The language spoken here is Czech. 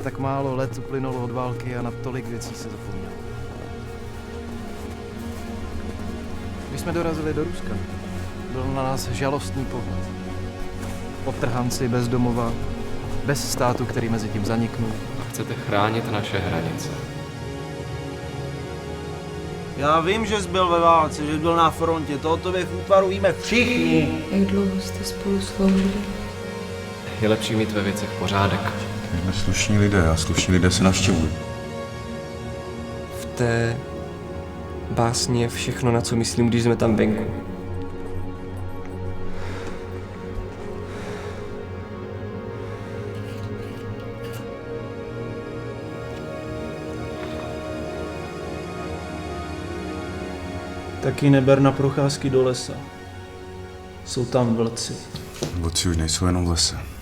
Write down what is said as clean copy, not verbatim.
tak málo let uplynulo od války a na tolik věcí se zapomnělo. Když jsme dorazili do Ruska, byl na nás žalostný pohled. Podtrhanci bez domova, bez státu, který mezi tím zaniknul. Chcete chránit naše hranice. Já vím, že jsi byl ve válce, že jsi byl na frontě, to o tobě v útvaru víme všichni. Jak dlouho jste spolu sloužili? Je lepší mít ve věcech pořádek. My jsme slušní lidé a slušní lidé se navštěvují. V té básni je všechno, na co myslím, když jsme tam venku. Taky neber na procházky do lesa. Jsou tam vlci. Vlci už nejsou jenom v lese.